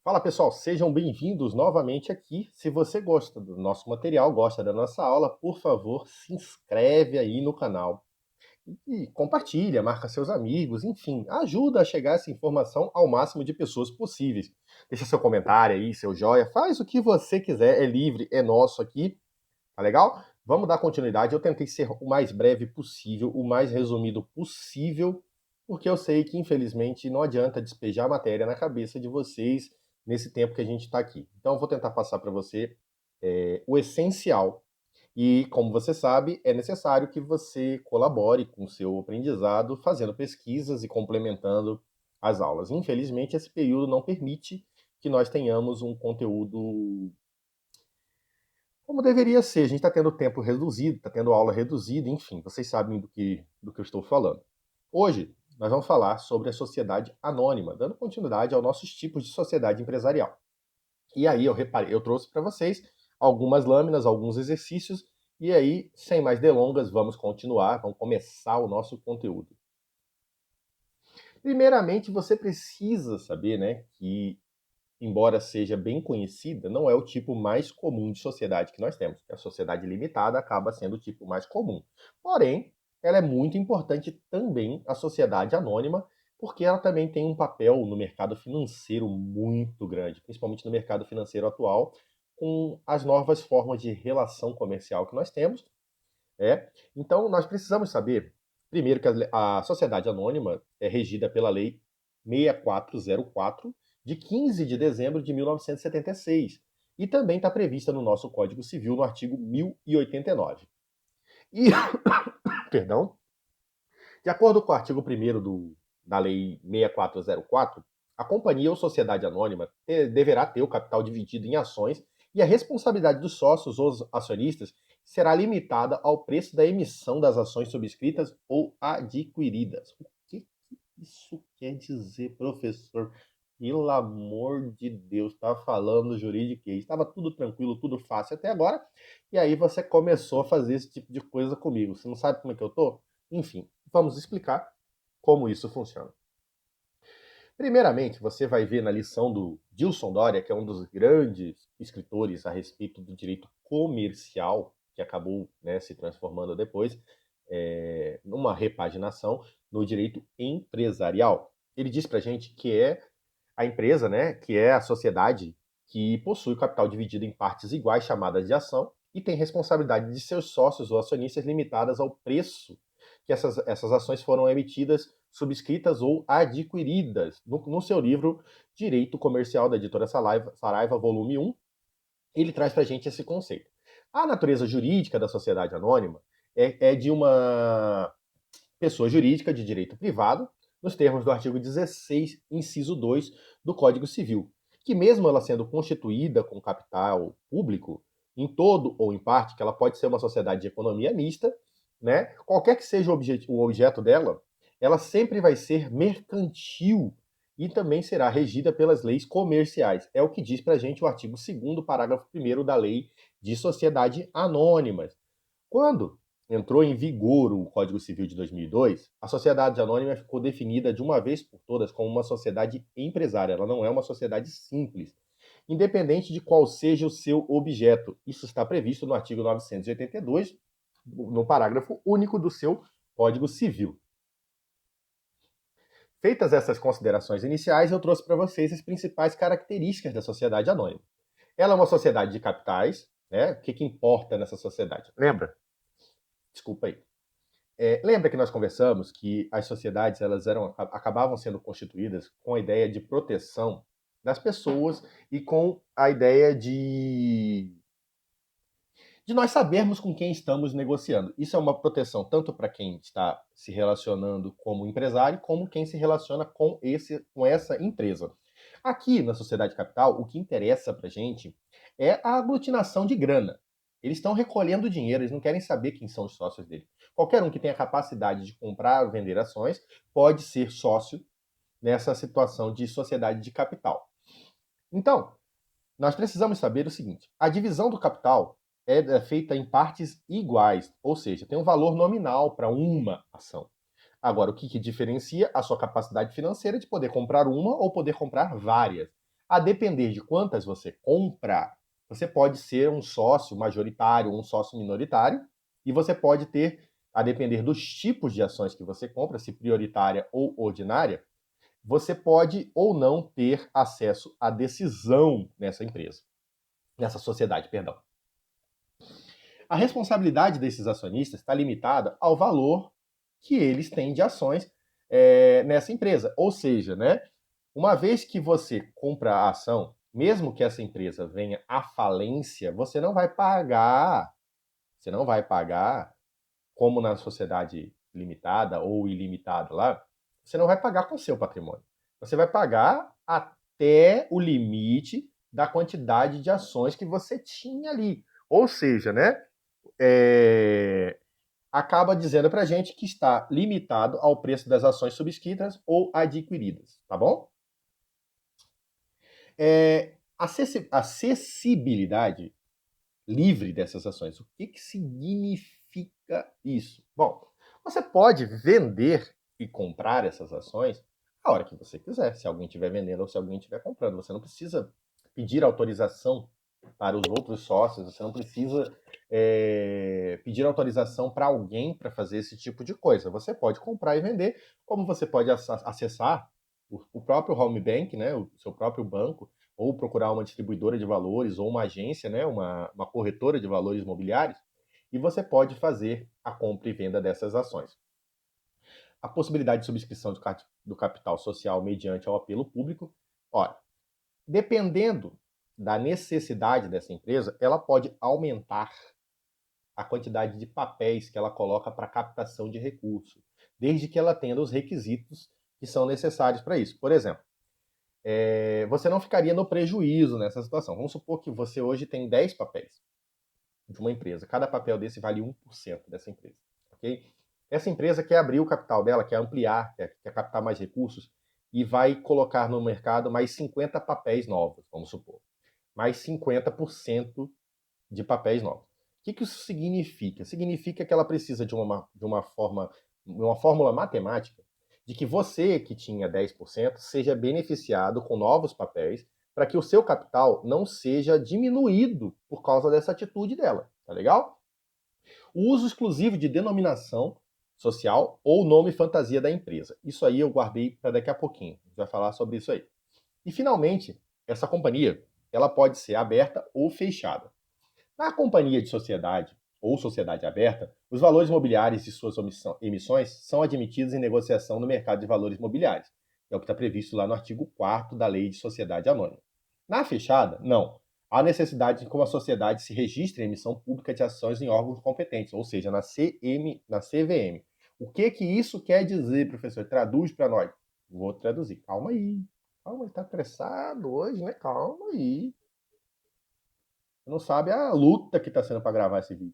Fala pessoal, sejam bem-vindos novamente aqui. Se você gosta do nosso material, gosta da nossa aula, por favor, se inscreve aí no canal e compartilha, marca seus amigos, enfim, ajuda a chegar essa informação ao máximo de pessoas possíveis. Deixa seu comentário aí, seu joia, faz o que você quiser, é livre, é nosso aqui, tá legal? Vamos dar continuidade. Eu tentei ser o mais breve possível, o mais resumido possível, porque eu sei que, infelizmente, não adianta despejar a matéria na cabeça de vocês nesse tempo que a gente está aqui. Então, eu vou tentar passar para você o essencial. E, como você sabe, é necessário que você colabore com o seu aprendizado, fazendo pesquisas e complementando as aulas. Infelizmente, esse período não permite que nós tenhamos um conteúdo como deveria ser. A gente está tendo tempo reduzido, está tendo aula reduzida, enfim, vocês sabem do que eu estou falando. Hoje, nós vamos falar sobre a sociedade anônima, dando continuidade aos nossos tipos de sociedade empresarial. E aí eu trouxe para vocês algumas lâminas, alguns exercícios, e aí, sem mais delongas, vamos continuar, vamos começar o nosso conteúdo. Primeiramente, você precisa saber, né, que embora seja bem conhecida, não é o tipo mais comum de sociedade que nós temos. A sociedade limitada acaba sendo o tipo mais comum. Porém, ela é muito importante também, a sociedade anônima, porque ela também tem um papel no mercado financeiro muito grande, principalmente no mercado financeiro atual, com as novas formas de relação comercial que nós temos. Então, nós precisamos saber, primeiro, que a sociedade anônima é regida pela Lei 6404, de 15 de dezembro de 1976, e também está prevista no nosso Código Civil, no artigo 1089. E, perdão, de acordo com o artigo 1º da Lei 6404, a companhia ou sociedade anônima deverá ter o capital dividido em ações e a responsabilidade dos sócios ou acionistas será limitada ao preço da emissão das ações subscritas ou adquiridas. O que isso quer dizer, professor? Pelo amor de Deus, tá falando juridiquês. Estava tudo tranquilo, tudo fácil até agora, e aí você começou a fazer esse tipo de coisa comigo. Você não sabe como é que eu tô? Enfim, vamos explicar como isso funciona. Primeiramente, você vai ver na lição do Gilson Doria, que é um dos grandes escritores a respeito do direito comercial, que acabou, né, se transformando depois numa repaginação no direito empresarial. Ele diz pra gente que é a empresa, né, que é a sociedade que possui capital dividido em partes iguais, chamadas de ação, e tem responsabilidade de seus sócios ou acionistas limitadas ao preço que essas ações foram emitidas, subscritas ou adquiridas. No seu livro Direito Comercial, da editora Saraiva, volume 1, ele traz para a gente esse conceito. A natureza jurídica da sociedade anônima é de uma pessoa jurídica de direito privado, nos termos do artigo 16, inciso 2 do Código Civil, que mesmo ela sendo constituída com capital público, em todo ou em parte, que ela pode ser uma sociedade de economia mista, né? Qualquer que seja o objeto dela, ela sempre vai ser mercantil e também será regida pelas leis comerciais. É o que diz para a gente o artigo 2º, parágrafo 1º da Lei de Sociedade Anônimas. Quando entrou em vigor o Código Civil de 2002, a sociedade anônima ficou definida de uma vez por todas como uma sociedade empresária. Ela não é uma sociedade simples, independente de qual seja o seu objeto. Isso está previsto no artigo 982, no parágrafo único do seu Código Civil. Feitas essas considerações iniciais, eu trouxe para vocês as principais características da sociedade anônima. Ela é uma sociedade de capitais, né? O que importa nessa sociedade? Lembra? Desculpa aí. Lembra que nós conversamos que as sociedades acabavam sendo constituídas com a ideia de proteção das pessoas e com a ideia de nós sabermos com quem estamos negociando. Isso é uma proteção tanto para quem está se relacionando como empresário, como quem se relaciona com essa empresa. Aqui na sociedade capital, o que interessa para a gente é a aglutinação de grana. Eles estão recolhendo dinheiro, eles não querem saber quem são os sócios dele. Qualquer um que tenha capacidade de comprar ou vender ações pode ser sócio nessa situação de sociedade de capital. Então, nós precisamos saber o seguinte: a divisão do capital é feita em partes iguais, ou seja, tem um valor nominal para uma ação. Agora, o que diferencia a sua capacidade financeira de poder comprar uma ou poder comprar várias? A depender de quantas você compra, você pode ser um sócio majoritário ou um sócio minoritário, e você pode ter, a depender dos tipos de ações que você compra, se prioritária ou ordinária, você pode ou não ter acesso à decisão nessa empresa, nessa sociedade, perdão. A responsabilidade desses acionistas está limitada ao valor que eles têm de ações nessa empresa. Ou seja, né, uma vez que você compra a ação, mesmo que essa empresa venha à falência, você não vai pagar como na sociedade limitada ou ilimitada lá, você não vai pagar com o seu patrimônio. Você vai pagar até o limite da quantidade de ações que você tinha ali. Ou seja, né, acaba dizendo para a gente que está limitado ao preço das ações subscritas ou adquiridas, tá bom? Acessibilidade livre dessas ações. O que significa isso? Bom, você pode vender e comprar essas ações a hora que você quiser, se alguém estiver vendendo ou se alguém estiver comprando. Você não precisa pedir autorização para os outros sócios, você não precisa pedir autorização para alguém para fazer esse tipo de coisa. Você pode comprar e vender, como você pode acessar o próprio home bank, né, o seu próprio banco, ou procurar uma distribuidora de valores ou uma agência, né, uma corretora de valores imobiliários, e você pode fazer a compra e venda dessas ações. A possibilidade de subscrição do capital social mediante ao apelo público, olha, dependendo da necessidade dessa empresa, ela pode aumentar a quantidade de papéis que ela coloca para captação de recursos, desde que ela tenha os requisitos que são necessários para isso. Por exemplo, você não ficaria no prejuízo nessa situação. Vamos supor que você hoje tem 10 papéis de uma empresa. Cada papel desse vale 1% dessa empresa. Okay? Essa empresa quer abrir o capital dela, quer ampliar, quer captar mais recursos e vai colocar no mercado mais 50 papéis novos, vamos supor. Mais 50% de papéis novos. O que isso significa? Significa que ela precisa de uma fórmula matemática de que você, que tinha 10%, seja beneficiado com novos papéis para que o seu capital não seja diminuído por causa dessa atitude dela. Tá legal? O uso exclusivo de denominação social ou nome fantasia da empresa. Isso aí eu guardei para daqui a pouquinho. A gente vai falar sobre isso aí. E, finalmente, essa companhia ela pode ser aberta ou fechada. Na companhia de sociedade ou sociedade aberta, os valores imobiliários e suas emissões são admitidos em negociação no mercado de valores imobiliários. É o que está previsto lá no artigo 4º da Lei de Sociedade Anônima. Na fechada, não. Há necessidade de que uma sociedade se registre em emissão pública de ações em órgãos competentes, ou seja, na CVM. O que isso quer dizer, professor? Traduz para nós. Vou traduzir. Calma aí. Calma, ele está apressado hoje, né? Calma aí. Não sabe a luta que está sendo para gravar esse vídeo.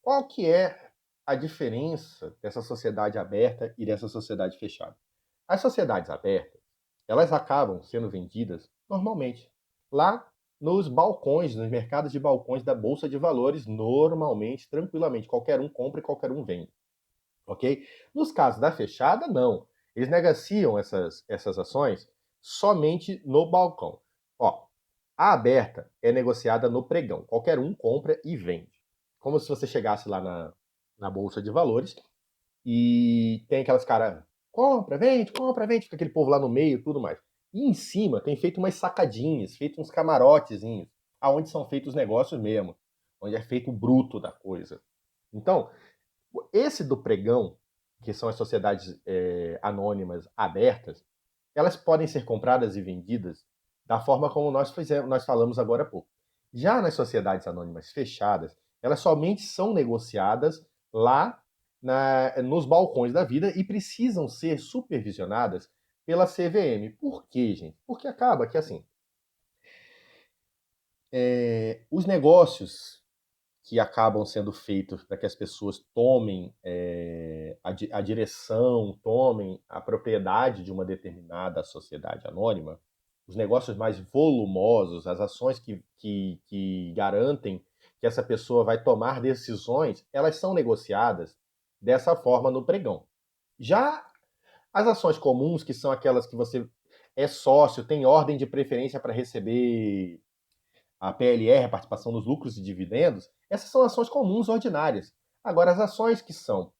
Qual que é a diferença dessa sociedade aberta e dessa sociedade fechada? As sociedades abertas, elas acabam sendo vendidas normalmente lá nos balcões, nos mercados de balcões da Bolsa de Valores, normalmente, tranquilamente. Qualquer um compra e qualquer um vende. Ok? Nos casos da fechada, não. Eles negociam essas ações somente no balcão. Ó, a aberta é negociada no pregão. Qualquer um compra e vende. Como se você chegasse lá na Bolsa de Valores e tem aquelas caras, compra, vende, fica aquele povo lá no meio e tudo mais. E em cima tem feito umas sacadinhas, feito uns camarotezinhos, aonde são feitos os negócios mesmo, onde é feito o bruto da coisa. Então, esse do pregão, que são as sociedades anônimas abertas, elas podem ser compradas e vendidas da forma como nós falamos agora há pouco. Já nas sociedades anônimas fechadas, elas somente são negociadas lá nos balcões da vida e precisam ser supervisionadas pela CVM. Por quê, gente? Porque acaba que, assim, os negócios que acabam sendo feitos para que as pessoas tomem a direção, tomem a propriedade de uma determinada sociedade anônima, os negócios mais volumosos, as ações que garantem que essa pessoa vai tomar decisões, elas são negociadas dessa forma no pregão. Já as ações comuns, que são aquelas que você é sócio, tem ordem de preferência para receber a PLR, a participação nos lucros e dividendos, essas são ações comuns ordinárias. Agora, as ações que são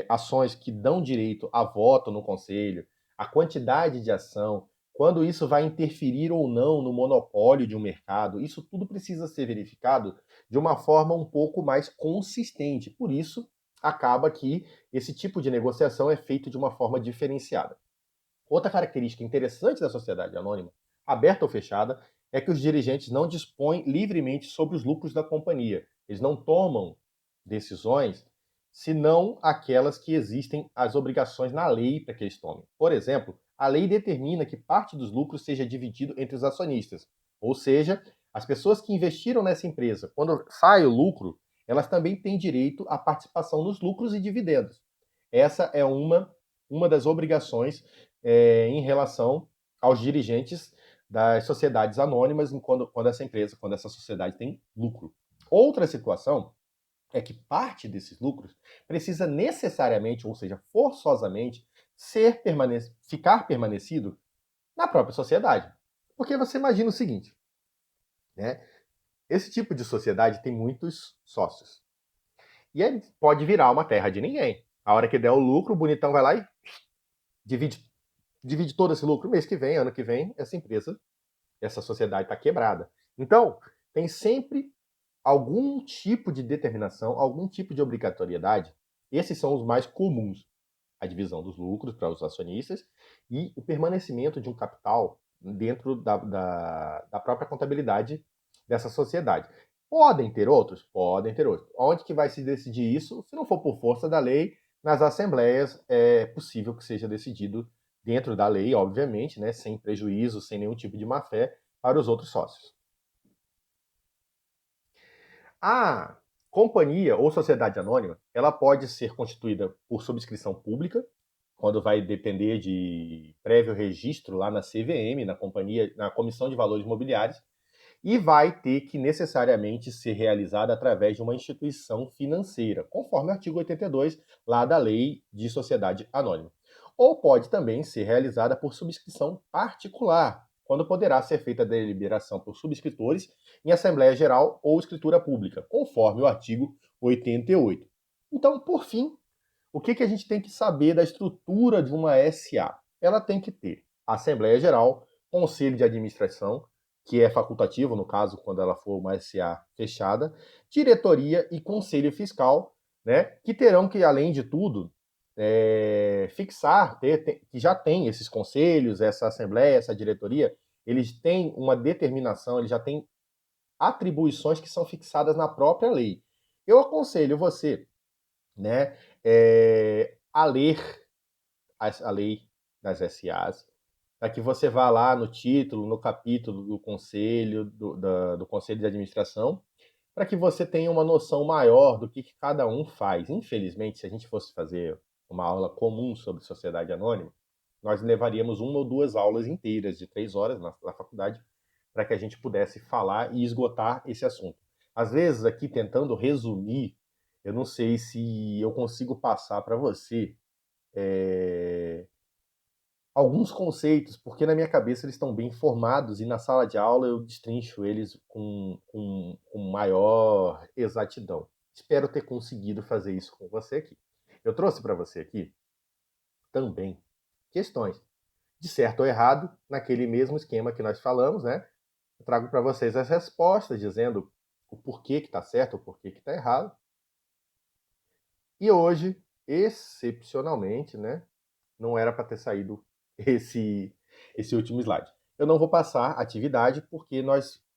ações que dão direito a voto no conselho, a quantidade de ação, quando isso vai interferir ou não no monopólio de um mercado, isso tudo precisa ser verificado de uma forma um pouco mais consistente. Por isso, acaba que esse tipo de negociação é feito de uma forma diferenciada. Outra característica interessante da sociedade anônima, aberta ou fechada, é que os dirigentes não dispõem livremente sobre os lucros da companhia. Eles não tomam decisões senão aquelas que existem as obrigações na lei para que eles tomem. Por exemplo, a lei determina que parte dos lucros seja dividido entre os acionistas. Ou seja, as pessoas que investiram nessa empresa, quando sai o lucro, elas também têm direito à participação nos lucros e dividendos. Essa é uma das obrigações em relação aos dirigentes das sociedades anônimas quando essa empresa, quando essa sociedade tem lucro. Outra situação é que parte desses lucros precisa necessariamente, ou seja, forçosamente, ficar permanecido na própria sociedade. Porque você imagina o seguinte, né? Esse tipo de sociedade tem muitos sócios. E aí pode virar uma terra de ninguém. A hora que der o lucro, o bonitão vai lá e divide todo esse lucro. Mês que vem, ano que vem, essa empresa, essa sociedade está quebrada. Então, tem sempre algum tipo de determinação, algum tipo de obrigatoriedade. Esses são os mais comuns. A divisão dos lucros para os acionistas e o permanecimento de um capital dentro da própria contabilidade dessa sociedade. Podem ter outros? Podem ter outros. Onde que vai se decidir isso? Se não for por força da lei, nas assembleias é possível que seja decidido dentro da lei, obviamente, né, sem prejuízo, sem nenhum tipo de má-fé para os outros sócios. A companhia ou sociedade anônima, ela pode ser constituída por subscrição pública, quando vai depender de prévio registro lá na CVM, na companhia, na Comissão de Valores Mobiliários, e vai ter que necessariamente ser realizada através de uma instituição financeira, conforme o artigo 82 lá da Lei de Sociedade Anônima. Ou pode também ser realizada por subscrição particular, quando poderá ser feita a deliberação por subscritores em Assembleia Geral ou escritura pública, conforme o artigo 88. Então, por fim, o que a gente tem que saber da estrutura de uma SA? Ela tem que ter Assembleia Geral, Conselho de Administração, que é facultativo, no caso, quando ela for uma SA fechada, diretoria e conselho fiscal, né, que terão que, além de tudo, fixar, que já tem esses conselhos, essa assembleia, essa diretoria, eles têm uma determinação, eles já têm atribuições que são fixadas na própria lei. Eu aconselho você, né, a ler a lei das SAs, para que você vá lá no título, no capítulo do conselho, do conselho de administração, para que você tenha uma noção maior do que cada um faz. Infelizmente, se a gente fosse fazer uma aula comum sobre sociedade anônima, nós levaríamos uma ou duas aulas inteiras de 3 horas na faculdade para que a gente pudesse falar e esgotar esse assunto. Às vezes, aqui tentando resumir, eu não sei se eu consigo passar para você alguns conceitos, porque na minha cabeça eles estão bem formados e na sala de aula eu destrincho eles com maior exatidão. Espero ter conseguido fazer isso com você aqui. Eu trouxe para você aqui também questões de certo ou errado, naquele mesmo esquema que nós falamos, né? Eu trago para vocês as respostas dizendo o porquê que está certo, o porquê que está errado. E hoje, excepcionalmente, né, não era para ter saído esse último slide. Eu não vou passar atividade porque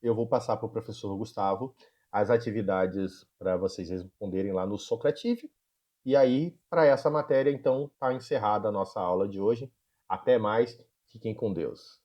eu vou passar para o professor Gustavo as atividades para vocês responderem lá no Socrative. E aí, para essa matéria, então, está encerrada a nossa aula de hoje. Até mais, fiquem com Deus.